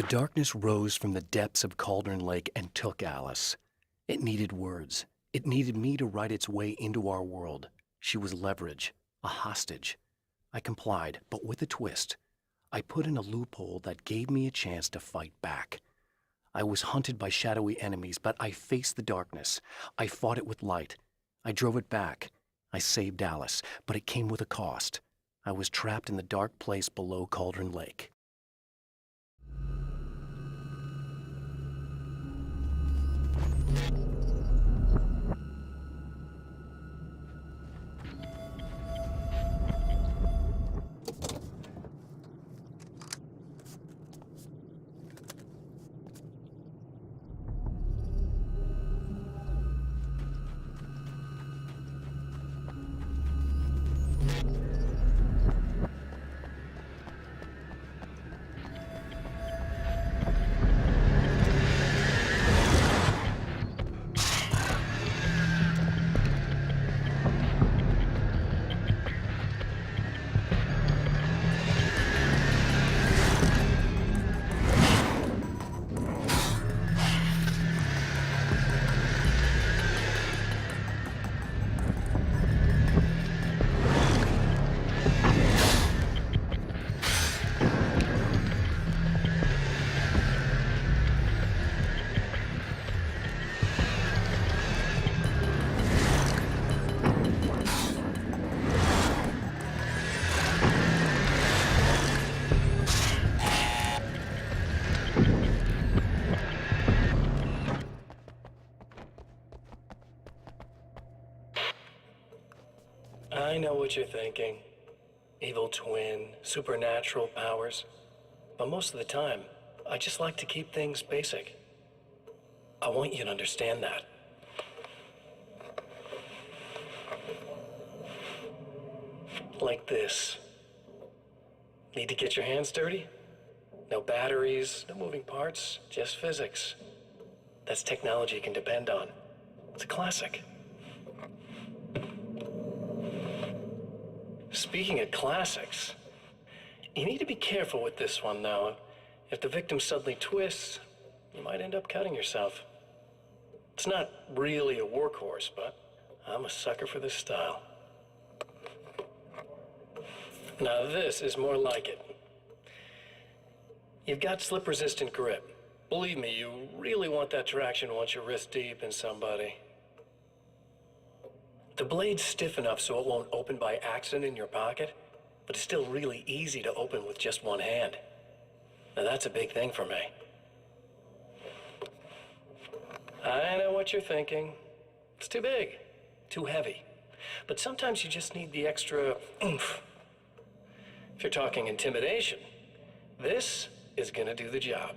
The darkness rose from the depths of Cauldron Lake and took Alice. It needed words. It needed me to write its way into our world. She was leverage, a hostage. I complied, but with a twist. I put in a loophole that gave me a chance to fight back. I was hunted by shadowy enemies, but I faced the darkness. I fought it with light. I drove it back. I saved Alice, but it came with a cost. I was trapped in the dark place below Cauldron Lake. I know what you're thinking. Evil twin, supernatural powers. But most of the time, I just like to keep things basic. I want you to understand that. Like this. Need to get your hands dirty? No batteries, no moving parts, just physics. That's technology you can depend on. It's a classic. Speaking of classics, you need to be careful with this one, though. If the victim suddenly twists, you might end up cutting yourself. It's not really a workhorse, but I'm a sucker for this style. Now this is more like it. You've got slip-resistant grip. Believe me, you really want that traction once you're wrist deep in somebody. The blade's stiff enough so it won't open by accident in your pocket, but it's still really easy to open with just one hand. Now that's a big thing for me. I know what you're thinking. It's too big, too heavy. But sometimes you just need the extra oomph. If you're talking intimidation, this is gonna do the job.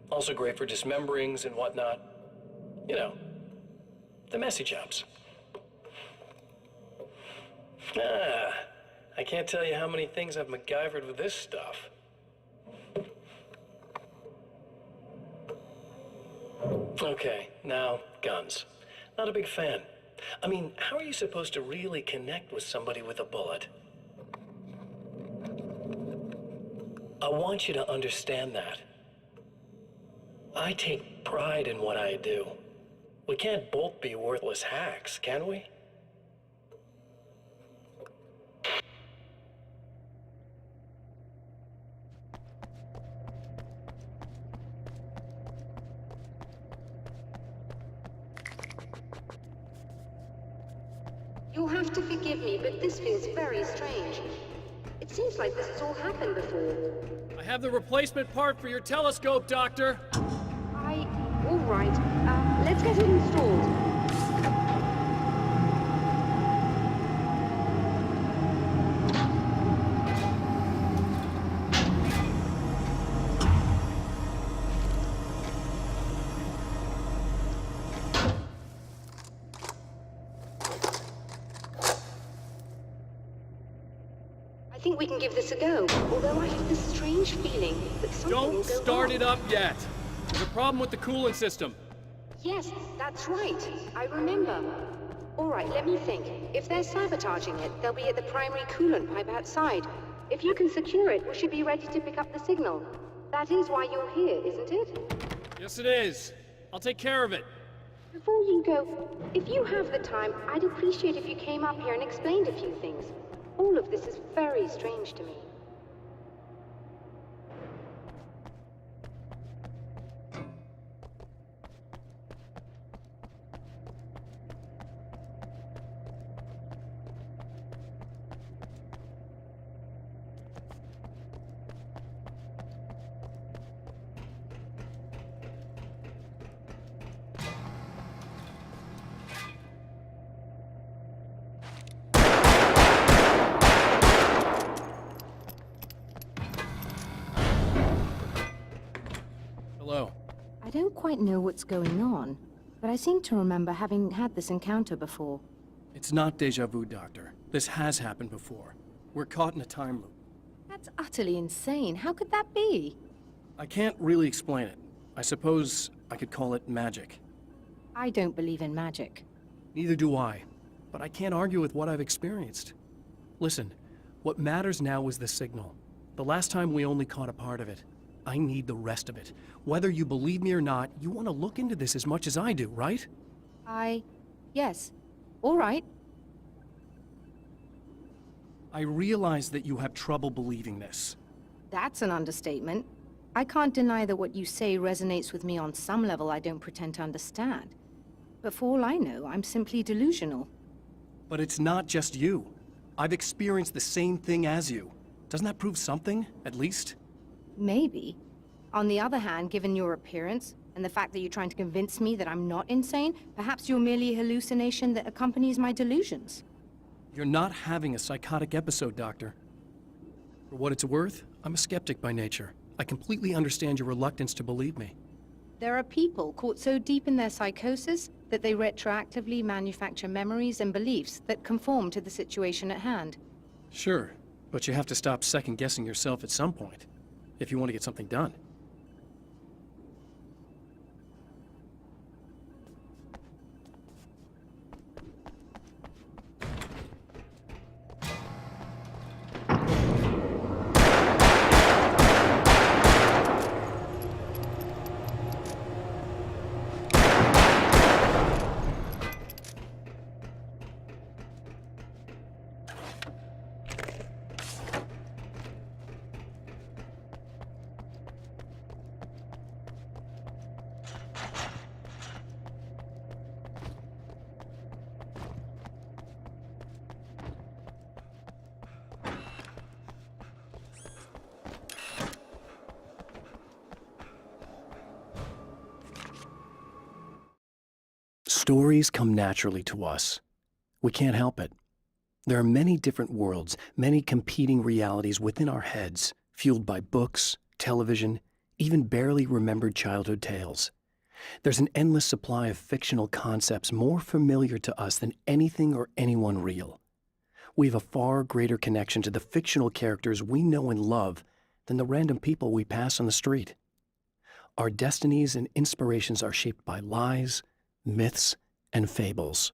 Also great for dismemberings and whatnot. You know, the messy jobs. I can't tell you how many things I've MacGyvered with this stuff. Okay, now, guns. Not a big fan. I mean, how are you supposed to really connect with somebody with a bullet? I want you to understand that. I take pride in what I do. We can't both be worthless hacks, can we? You'll have to forgive me, but this feels very strange. It seems like this has all happened before. I have the replacement part for your telescope, Doctor. All right. Let's get it installed. I think we can give this a go, although I have this strange feeling that something will go Don't start wrong. it up yet. There's a problem with the coolant system. Yes, that's right. I remember. All right, let me think. If they're sabotaging it, they'll be at the primary coolant pipe outside. If you can secure it, we should be ready to pick up the signal. That is why you're here, isn't it? Yes, it is. I'll take care of it. Before you go, if you have the time, I'd appreciate if you came up here and explained a few things. All of this is very strange to me. Hello. I don't quite know what's going on, but I seem to remember having had this encounter before. It's not deja vu, Doctor. This has happened before. We're caught in a time loop. That's utterly insane. How could that be? I can't really explain it. I suppose I could call it magic. I don't believe in magic. Neither do I. But I can't argue with what I've experienced. Listen, what matters now is the signal. The last time we only caught a part of it. I need the rest of it. Whether you believe me or not, you want to look into this as much as I do, right? Yes. All right. I realize that you have trouble believing this. That's an understatement. I can't deny that what you say resonates with me on some level I don't pretend to understand. But for all I know, I'm simply delusional. But it's not just you. I've experienced the same thing as you. Doesn't that prove something, at least? Maybe. On the other hand, given your appearance, and the fact that you're trying to convince me that I'm not insane, perhaps you're merely a hallucination that accompanies my delusions. You're not having a psychotic episode, Doctor. For what it's worth, I'm a skeptic by nature. I completely understand your reluctance to believe me. There are people caught so deep in their psychosis that they retroactively manufacture memories and beliefs that conform to the situation at hand. Sure, but you have to stop second-guessing yourself at some point, if you want to get something done. Stories come naturally to us. We can't help it. There are many different worlds, many competing realities within our heads, fueled by books, television, even barely remembered childhood tales. There's an endless supply of fictional concepts more familiar to us than anything or anyone real. We have a far greater connection to the fictional characters we know and love than the random people we pass on the street. Our destinies and inspirations are shaped by lies, myths, and fables.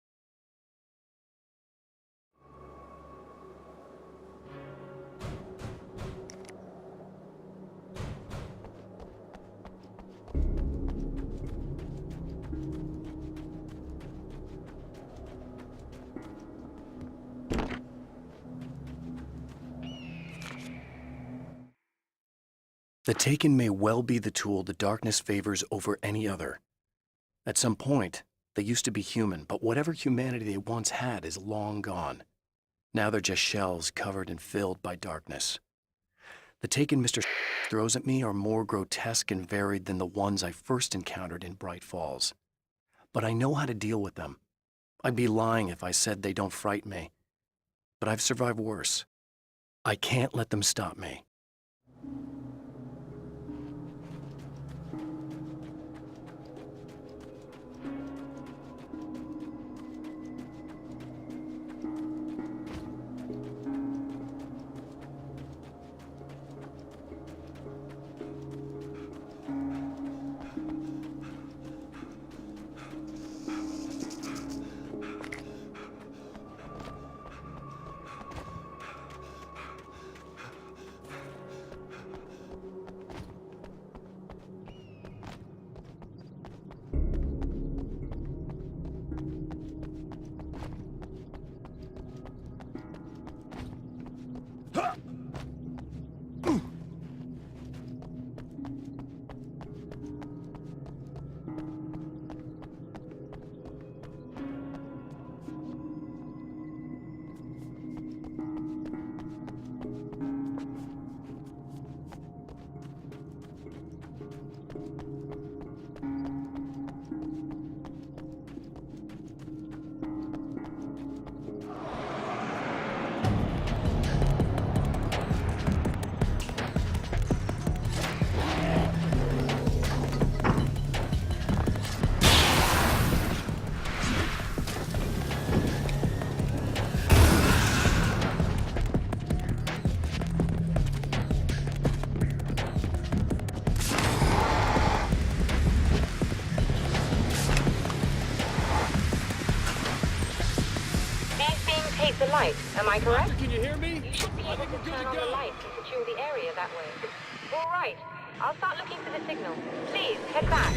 The Taken may well be the tool the darkness favors over any other. At some point, they used to be human, but whatever humanity they once had is long gone. Now they're just shells covered and filled by darkness. The Taken Mr. throws at me are more grotesque and varied than the ones I first encountered in Bright Falls. But I know how to deal with them. I'd be lying if I said they don't frighten me. But I've survived worse. I can't let them stop me. light, am I correct? Can you hear me? You should be able to turn on the light and patrol the area that way. All right. I'll start looking for the signal. Please, head back.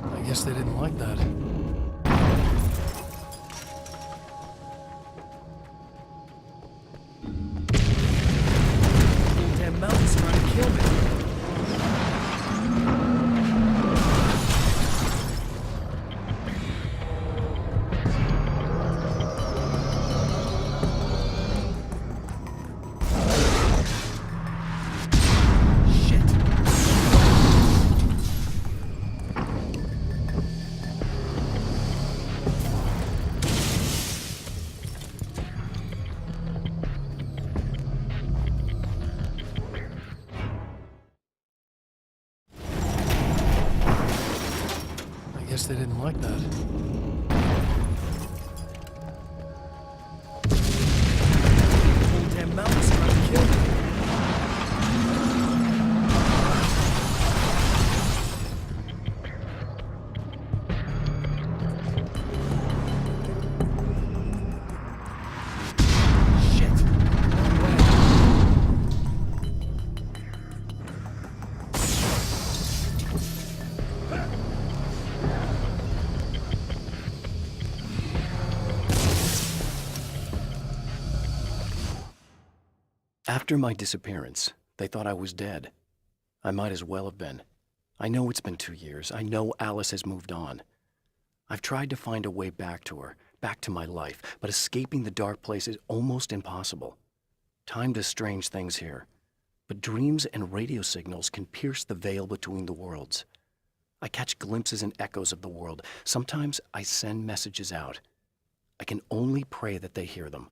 I guess they didn't like that. Damn mountains trying to kill me. Shit. I guess they didn't like that. Damn mountains trying to kill me. Shit. No way. After my disappearance, they thought I was dead. I might as well have been. I know it's been 2 years. I know Alice has moved on. I've tried to find a way back to her, back to my life, but escaping the dark place is almost impossible. Time does strange things here, but dreams and radio signals can pierce the veil between the worlds. I catch glimpses and echoes of the world. Sometimes I send messages out. I can only pray that they hear them.